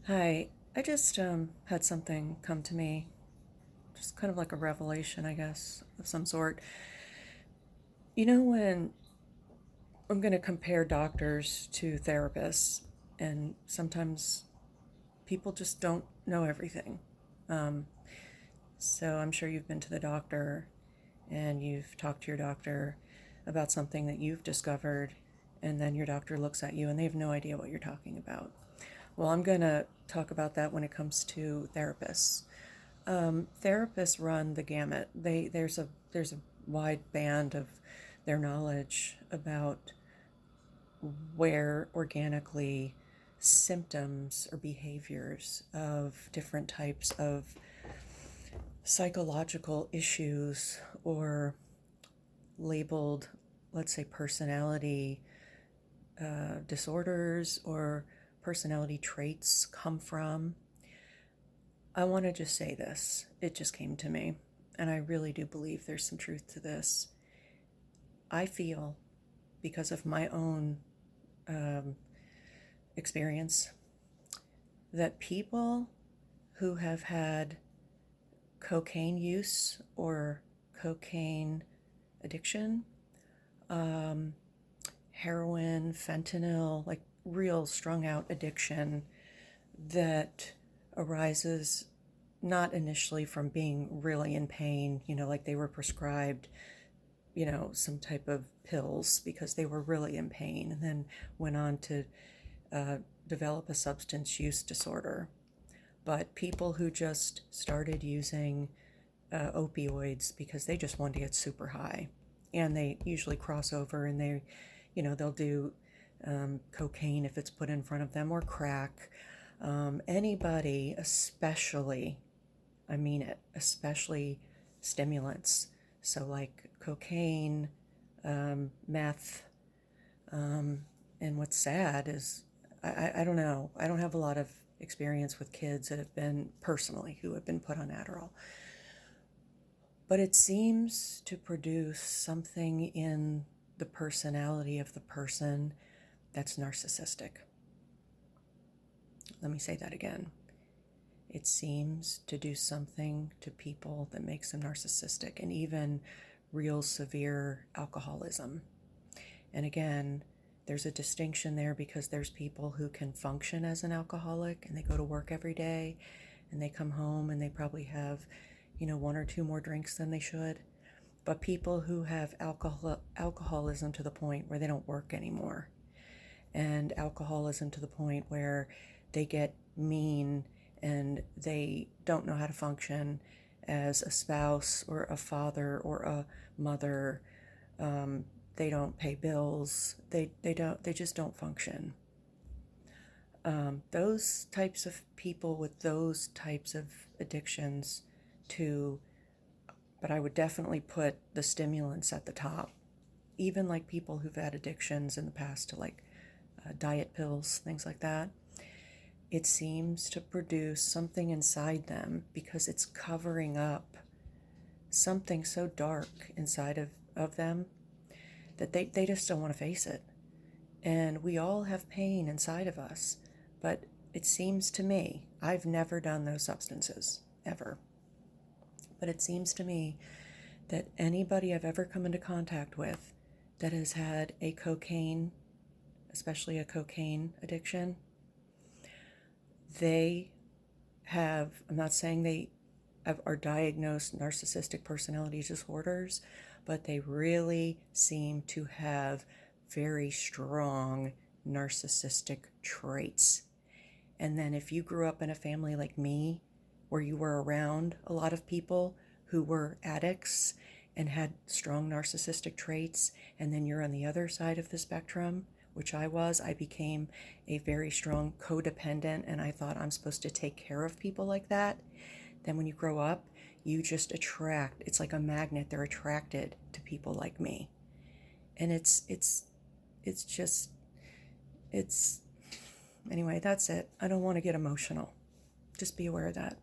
Hi, I just had something come to me, just kind of like a revelation, I guess, of some sort. When I'm going to compare doctors to therapists, and sometimes people just don't know everything. Um, so I'm sure you've been to the doctor and you've talked to your doctor about something that you've discovered, and then your doctor looks at you and they have no idea what you're talking about. Well, I'm going to talk about that when it comes to therapists. Therapists run the gamut. There's a wide band of their knowledge about where organically symptoms or behaviors of different types of psychological issues or labeled, let's say, personality disorders or personality traits come from. I want to just say this. It just came to me, and I really do believe there's some truth to this. I feel, because of my own um, experience, that people who have had cocaine use or cocaine addiction, um, heroin, fentanyl, like real strung out addiction that arises not initially from being really in pain, like they were prescribed, some type of pills because they were really in pain, and then went on to uh, develop a substance use disorder. But people who just started using opioids because they just wanted to get super high, and they usually cross over and they'll do cocaine if it's put in front of them, or crack. Anybody, especially, I mean it, especially stimulants. So, like cocaine, meth, and what's sad is I don't know. I don't have a lot of experience with kids that have been personally who have been put on Adderall. But it seems to produce something in the personality of the person that's narcissistic. Let me say that again. It seems to do something to people that makes them narcissistic, and even real severe alcoholism. And again, there's a distinction there because there's people who can function as an alcoholic and they go to work every day and they come home and they probably have, one or two more drinks than they should. But people who have alcoholism to the point where they don't work anymore, and alcoholism to the point where they get mean and they don't know how to function as a spouse or a father or a mother. They don't pay bills. They just don't function. Those types of people with those types of addictions to, but I would definitely put the stimulants at the top. Even like people who've had addictions in the past to like diet pills, things like that. It seems to produce something inside them because it's covering up something so dark inside of them that they just don't want to face it. And we all have pain inside of us, but it seems to me, I've never done those substances, ever. But it seems to me that anybody I've ever come into contact with that has had a cocaine, especially a cocaine addiction, they have, I'm not saying they are diagnosed narcissistic personality disorders, but they really seem to have very strong narcissistic traits. And then if you grew up in a family like me, where you were around a lot of people who were addicts and had strong narcissistic traits, and then you're on the other side of the spectrum, which I became a very strong codependent, and I thought I'm supposed to take care of people like that. Then when you grow up, you just attract, it's like a magnet, they're attracted to people like me. And it's, anyway, that's it. I don't want to get emotional. Just be aware of that.